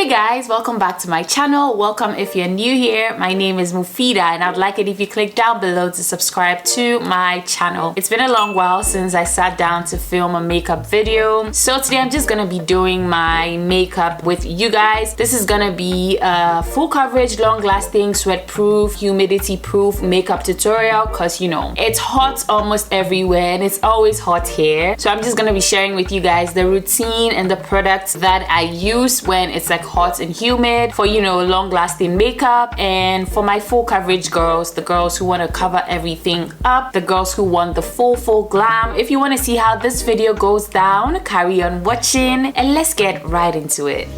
Hey guys, welcome back to my channel. Welcome if you're new here. My name is Muphidaht and I'd like it if you click down below to subscribe to my channel. It's been a long while since I sat down to film a makeup video. So today I'm just gonna be doing my makeup with you guys. This is gonna be a full coverage, long lasting, sweat proof, humidity proof makeup tutorial because you know, it's hot almost everywhere and it's always hot here. So I'm just gonna be sharing with you guys the routine and the products that I use when it's like hot and humid for, you know, long lasting makeup, and for my full coverage girls, the girls who want to cover everything up, the girls who want the full glam. If you want to see how this video goes down, carry on watching and let's get right into it.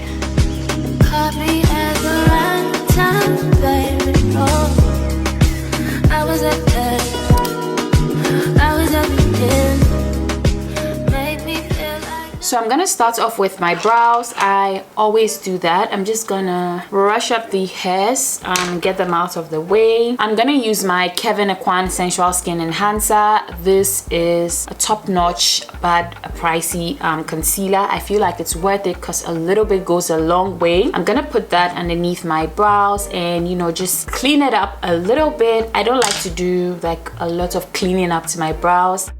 So I'm gonna start off with my brows. I always do that. I'm just gonna brush up the hairs and get them out of the way. I'm gonna use my Kevyn Aucoin Sensual Skin Enhancer. This is a top-notch but a pricey concealer. I feel like it's worth it because a little bit goes a long way. I'm gonna put that underneath my brows and, you know, just clean it up a little bit. I don't like to do like a lot of cleaning up to my brows.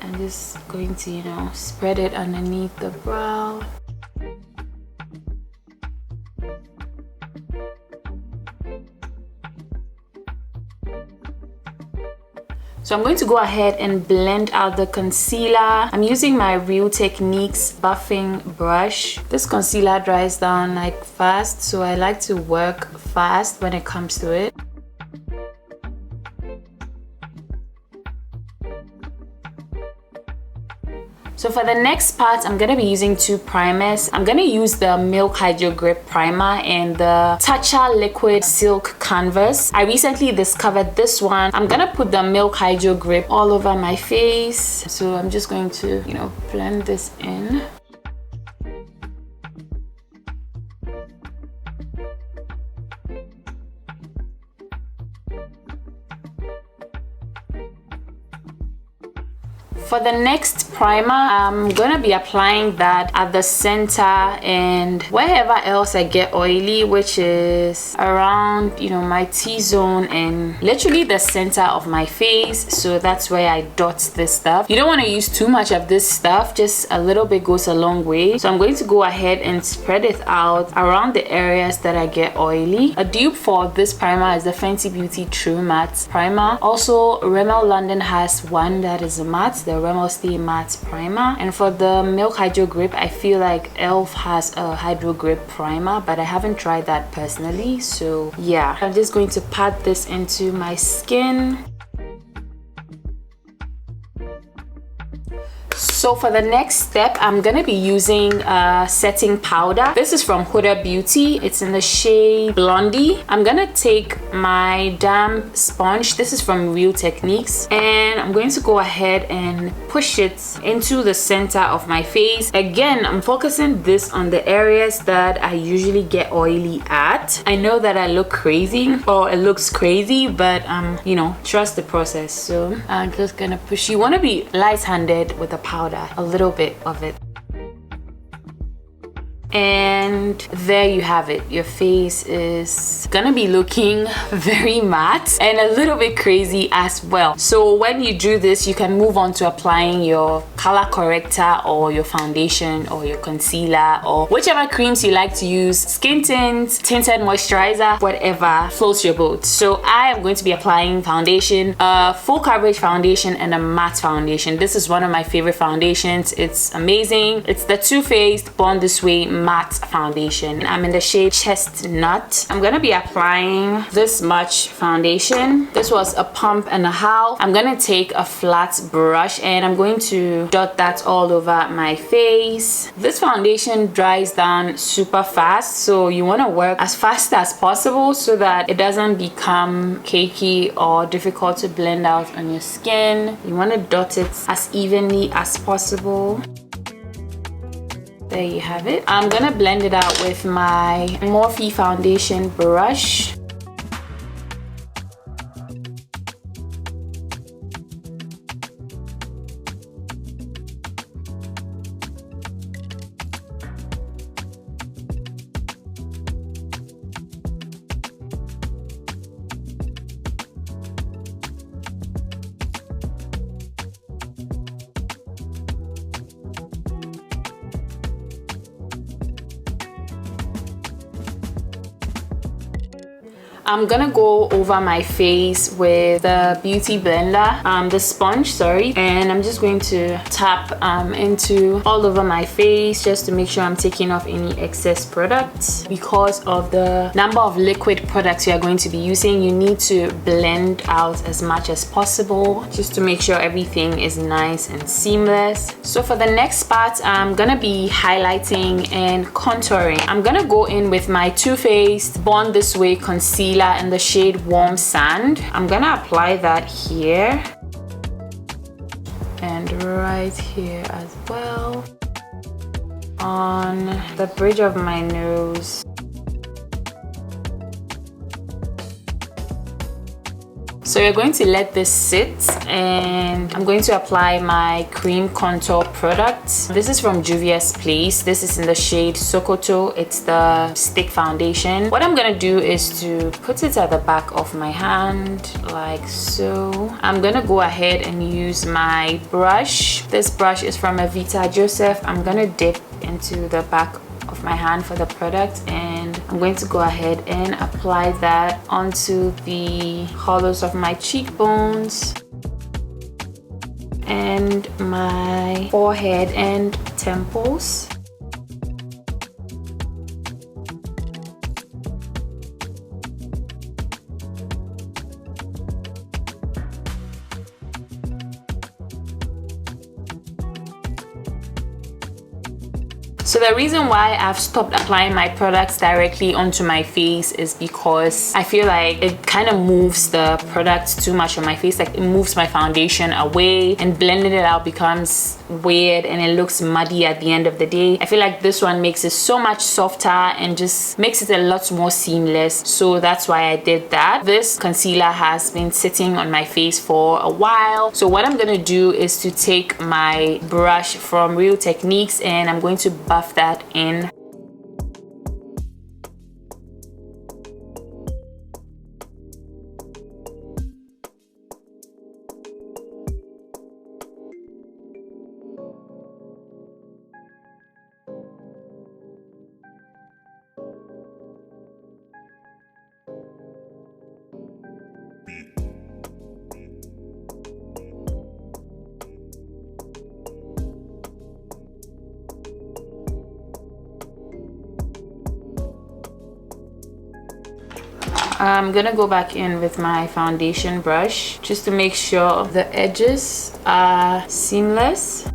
I'm just going to, you know, spread it underneath the brow. So I'm going to go ahead and blend out the concealer. I'm using my Real Techniques buffing brush. This concealer dries down like fast, so I like to work fast when it comes to it. So for the next part, I'm going to be using two primers. I'm going to use the Milk Hydro Grip Primer and the Tatcha Liquid Silk Canvas. I recently discovered this one. I'm going to put the Milk Hydro Grip all over my face. So I'm just going to, you know, blend this in. For the next primer, I'm gonna be applying that at the center and wherever else I get oily, which is around, you know, my T-zone and literally the center of my face. So that's where I dot this stuff. You don't want to use too much of this stuff, just a little bit goes a long way. So I'm going to go ahead and spread it out around the areas that I get oily. A dupe for this primer is the Fenty Beauty True Matte Primer. Also, Rimmel London has one that is a matte, the Rimmel Stay Matte Primer. And for the Milk Hydro Grip, I feel like e.l.f. has a Hydro Grip Primer, but I haven't tried that personally. So yeah, I'm just going to pat this into my skin. So for the next step, I'm gonna be using a setting powder. This is from Huda Beauty. It's in the shade Blondie. I'm gonna take my damp sponge. This is from Real Techniques. And I'm going to go ahead and push it into the center of my face. Again, I'm focusing this on the areas that I usually get oily at. I know that I look crazy or it looks crazy, but you know, trust the process. So I'm just gonna push. You wanna be light-handed with the powder, a little bit of it. And there you have it. Your face is gonna be looking very matte and a little bit crazy as well. So when you do this, you can move on to applying your color corrector or your foundation or your concealer or whichever creams you like to use, skin tint, tinted moisturizer, whatever floats your boat. So I am going to be applying foundation, a full coverage foundation and a matte foundation. This is one of my favorite foundations. It's amazing. It's the Too Faced Born This Way matte foundation. I'm in the shade Chestnut. I'm gonna be applying this much foundation. This was a pump and a half. I'm gonna take a flat brush and I'm going to dot that all over my face. This foundation dries down super fast, so you want to work as fast as possible so that it doesn't become cakey or difficult to blend out on your skin. You want to dot it as evenly as possible. There you have it. I'm gonna blend it out with my Morphe foundation brush. I'm gonna go over my face with the beauty blender, the sponge, sorry, and I'm just going to tap into all over my face just to make sure I'm taking off any excess products. Because of the number of liquid products you are going to be using, you need to blend out as much as possible just to make sure everything is nice and seamless. So for the next part, I'm gonna be highlighting and contouring. I'm gonna go in with my Too Faced Born This Way concealer in the shade Warm Sand. I'm gonna apply that here and right here as well on the bridge of my nose. So you're going to let this sit, and I'm going to apply my cream contour product. This is from Juvia's Place. This is in the shade Sokoto. It's the stick foundation. What I'm gonna do is to put it at the back of my hand like so. I'm gonna go ahead and use my brush. This brush is from Evita Joseph. I'm gonna dip into the back of my hand for the product, and I'm going to go ahead and apply that onto the hollows of my cheekbones and my forehead and temples. So the reason why I've stopped applying my products directly onto my face is because I feel like it kind of moves the product too much on my face. Like, it moves my foundation away, and blending it out becomes weird and it looks muddy at the end of the day. I feel like this one makes it so much softer and just makes it a lot more seamless. So that's why I did that. This concealer has been sitting on my face for a while. So what I'm gonna do is to take my brush from Real Techniques and I'm going to buff that in. I'm gonna go back in with my foundation brush just to make sure the edges are seamless.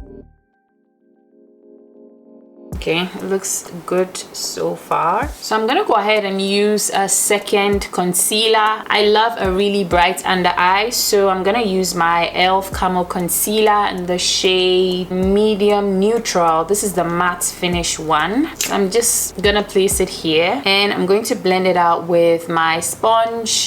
Okay, it looks good so far. So I'm gonna go ahead and use a second concealer. I love a really bright under eye, so I'm gonna use my e.l.f. Camo Concealer in the shade Medium Neutral. This is the matte finish one. So I'm just gonna place it here and I'm going to blend it out with my sponge.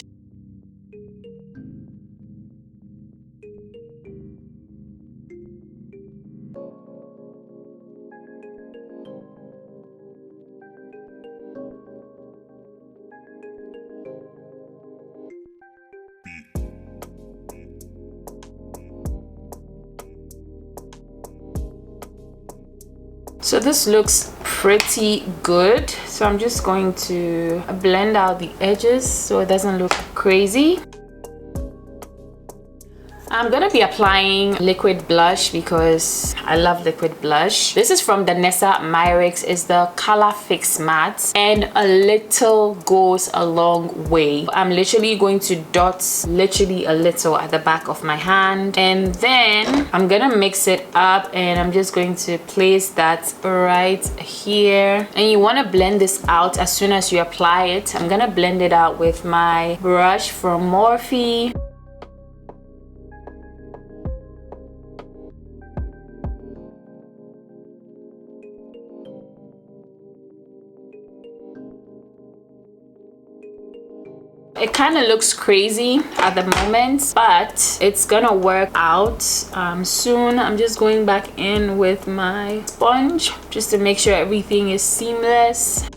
So this looks pretty good. So I'm just going to blend out the edges so it doesn't look crazy. I'm gonna be applying liquid blush because I love liquid blush. This is from the Nessa Myrix. It's the Color Fix Matte, and a little goes a long way. I'm literally going to dot literally a little at the back of my hand, and then I'm gonna mix it up and I'm just going to place that right here. And you want to blend this out as soon as you apply it. I'm gonna blend it out with my brush from Morphe. It kind of looks crazy at the moment, but it's gonna work out soon. I'm just going back in with my sponge just to make sure everything is seamless.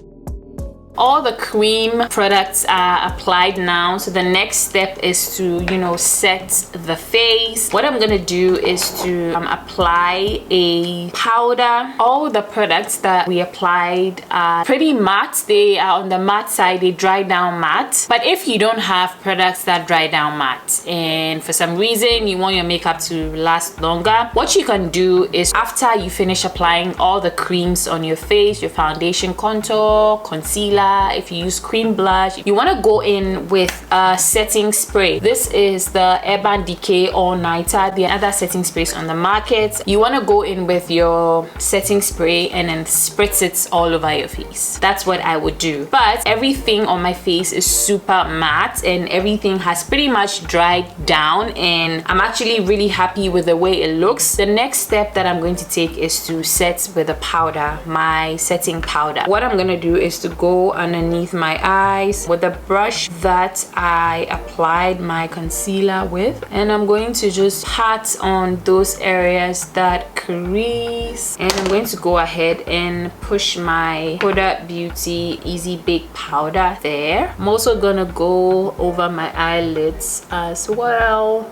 All the cream products are applied now, so the next step is to, you know, set the face. What I'm gonna do is to apply a powder. All the products that we applied are pretty matte. They are on the matte side, they dry down matte. But if you don't have products that dry down matte and for some reason you want your makeup to last longer, what you can do is after you finish applying all the creams on your face, your foundation, contour, concealer, if you use cream blush, you want to go in with a setting spray. This is the Decay Alnighter, the other setting sprays on the market. You want to go in with your setting spray and then spritz it all over your face. That's what I would do. But everything on my face is super matte and everything has pretty much dried down, and I'm actually really happy with the way it looks. The next step that I'm going to take is to set with a powder, my setting powder. What I'm going to do is to go underneath my eyes with the brush that I applied my concealer with, and I'm going to just pat on those areas that crease, and I'm going to go ahead and push my Huda Beauty Easy Bake powder there. I'm also gonna go over my eyelids as well.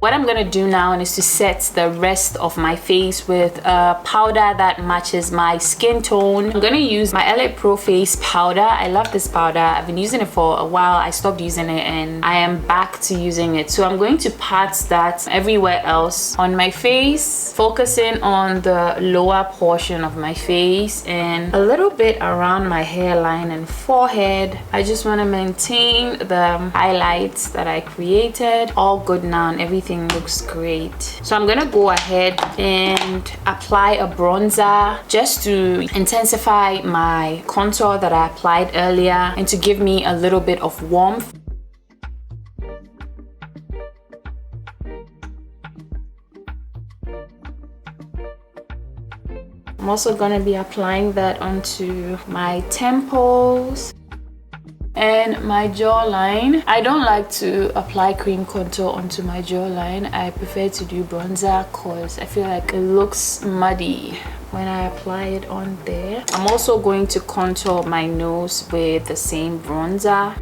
What I'm gonna do now is to set the rest of my face with a powder that matches my skin tone. I'm gonna use my LA Pro Face powder. I love this powder. I've been using it for a while. I stopped using it and I am back to using it. So I'm going to pat that everywhere else on my face, focusing on the lower portion of my face and a little bit around my hairline and forehead. I just want to maintain the highlights that I created. All good now and everything looks great. So I'm gonna go ahead and apply a bronzer just to intensify my contour that I applied earlier and to give me a little bit of warmth. I'm also gonna be applying that onto my temples and my jawline. I don't like to apply cream contour onto my jawline. I prefer to do bronzer because I feel like it looks muddy when I apply it on there. I'm also going to contour my nose with the same bronzer.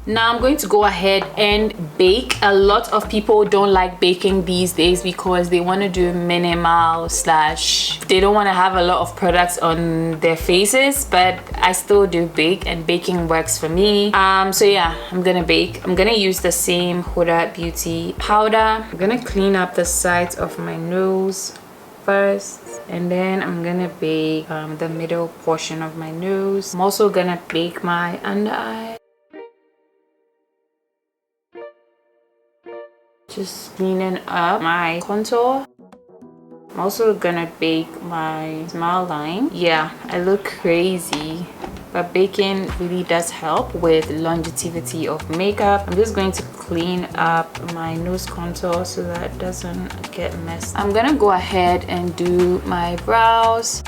Now I'm going to go ahead and bake. A lot of people don't like baking these days because they want to do minimal slash they don't want to have a lot of products on their faces, but I still do bake and baking works for me. So yeah, I'm gonna bake. I'm gonna use the same Huda Beauty powder. I'm gonna clean up the sides of my nose first, and then I'm gonna bake the middle portion of my nose. I'm also gonna bake my under eye. Just cleaning up my contour. I'm also gonna bake my smile line. Yeah, I look crazy, but baking really does help with longevity of makeup. I'm just going to clean up my nose contour so that it doesn't get messy. I'm gonna go ahead and do my brows.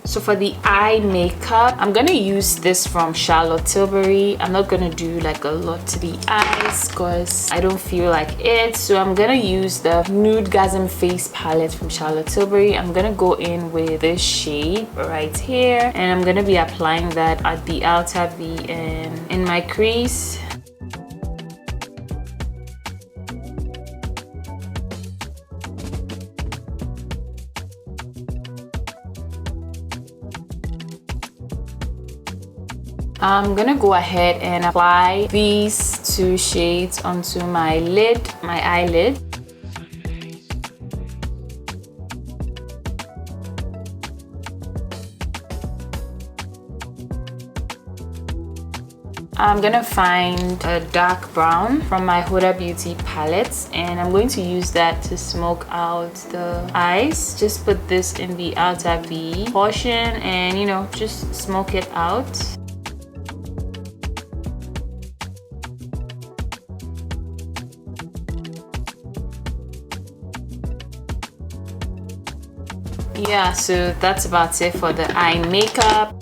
So for the eye makeup, I'm gonna use this from Charlotte Tilbury. I'm not gonna do like a lot to the eyes because I don't feel like it. So I'm gonna use the Nudegasm face palette from Charlotte Tilbury. I'm gonna go in with this shade right here, and I'm gonna be applying that at the outer V and in my crease. I'm gonna go ahead and apply these 2 shades onto my lid, my eyelid. I'm gonna find a dark brown from my Huda Beauty palettes, and I'm going to use that to smoke out the eyes. Just put this in the outer V portion and, you know, just smoke it out. Yeah, so that's about it for the eye makeup.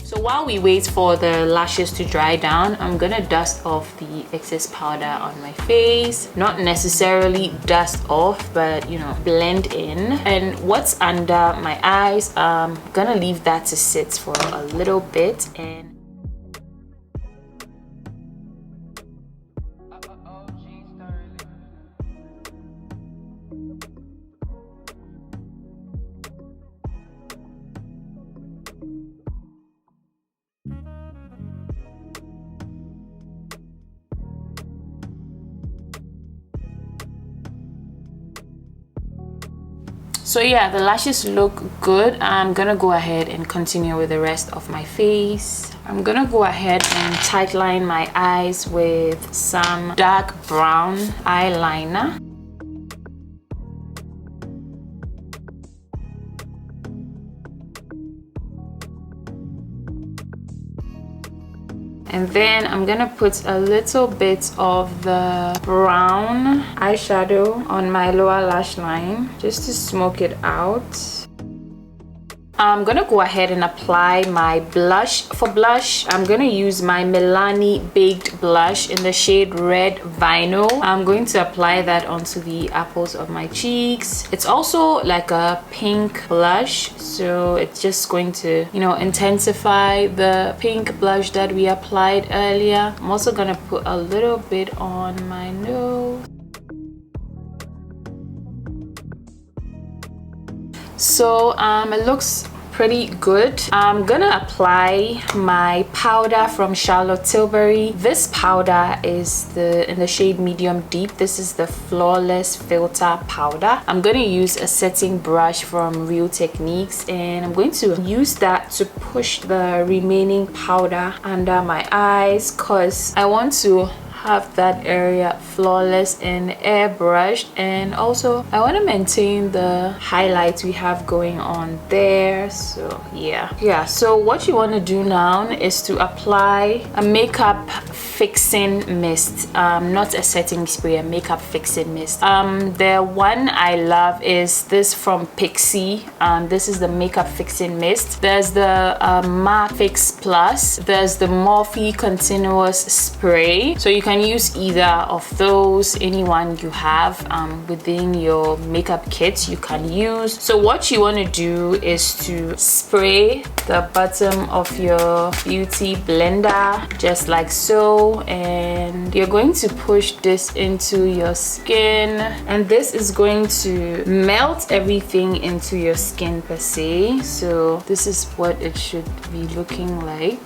So while we wait for the lashes to dry down, I'm gonna dust off the excess powder on my face. Not necessarily dust off, but, you know, blend in. And what's under my eyes, I'm gonna leave that to sit for a little bit. And so yeah, the lashes look good. I'm gonna go ahead and continue with the rest of my face. I'm gonna go ahead and tightline my eyes with some dark brown eyeliner. And then I'm gonna put a little bit of the brown eyeshadow on my lower lash line just to smoke it out. I'm gonna go ahead and apply my blush. For blush, I'm gonna use my Milani Baked Blush in the shade Red Vino. I'm going to apply that onto the apples of my cheeks. It's also like a pink blush, so it's just going to, you know, intensify the pink blush that we applied earlier. I'm also gonna put a little bit on my nose. So it looks pretty good. I'm gonna apply my powder from Charlotte Tilbury. This powder is in the shade Medium Deep. This is the Flawless Filter powder. I'm gonna use a setting brush from Real Techniques, and I'm going to use that to push the remaining powder under my eyes because I want to have that area flawless and airbrushed, and also I want to maintain the highlights we have going on there. So yeah, so what you want to do now is to apply a makeup fixing mist, not a setting spray, a makeup fixing mist. The one I love is this from Pixie. This is the makeup fixing mist. There's the MAC Fix Plus, there's the Morphe Continuous Spray, so you can use either of those. Anyone you have within your makeup kit you can use. So what you want to do is to spray the bottom of your beauty blender just like so, and you're going to push this into your skin, and this is going to melt everything into your skin per se. So this is what it should be looking like.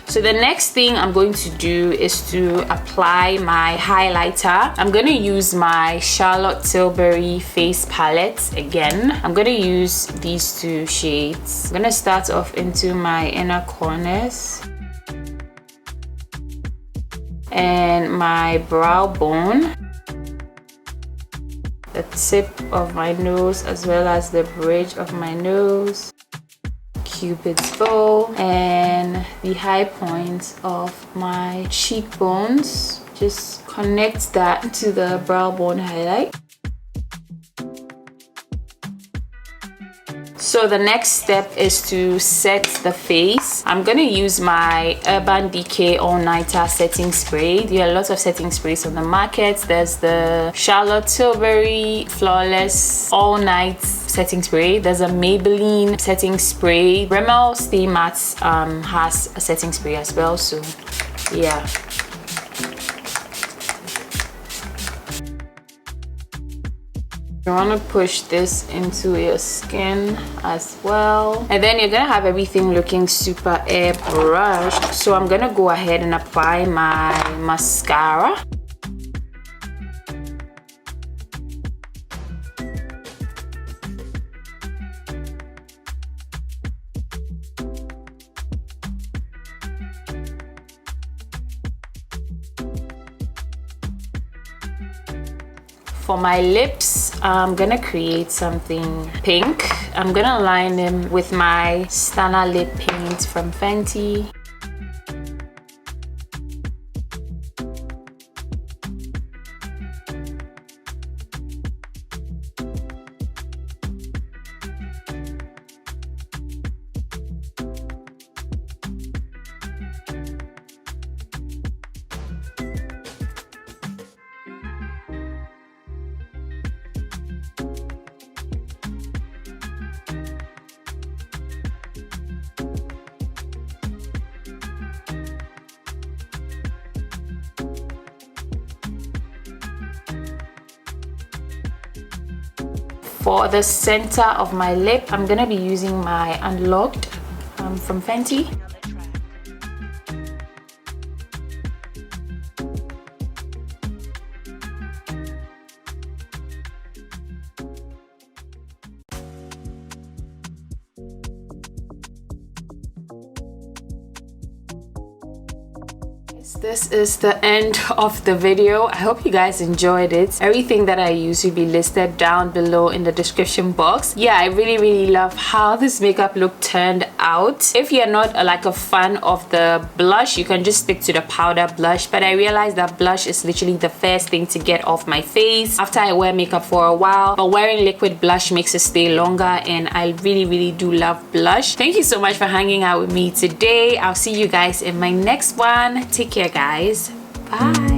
So the next thing I'm going to do is to apply my highlighter. I'm going to use my Charlotte Tilbury face palette again. I'm going to use these 2 shades. I'm going to start off into my inner corners and my brow bone, the tip of my nose as well as the bridge of my nose, Cupid's bow, and the high points of my cheekbones. Just connect that to the brow bone highlight. So the next step is to set the face. I'm gonna use my Urban Decay All-Nighter setting spray. There are lots of setting sprays on the market. There's the Charlotte Tilbury Flawless All Night setting spray. There's a Maybelline setting spray. Rimmel Stay Matte has a setting spray as well, so yeah. You want to push this into your skin as well, and then you're gonna have everything looking super airbrushed. So I'm gonna go ahead and apply my mascara. For my lips, I'm gonna create something pink. I'm gonna line them with my Stunner lip paint from Fenty. For the center of my lip, I'm gonna be using my Unlocked from Fenty. This is the end of the video. I hope you guys enjoyed it. Everything that I use will be listed down below in the description box. Yeah, I really love how this makeup look turned out. If you're not like a fan of the blush, you can just stick to the powder blush, but I realized that blush is literally the first thing to get off my face after I wear makeup for a while, but wearing liquid blush makes it stay longer, and I really do love blush. Thank you so much for hanging out with me today. I'll see you guys in my next one. Take care, guys. Bye.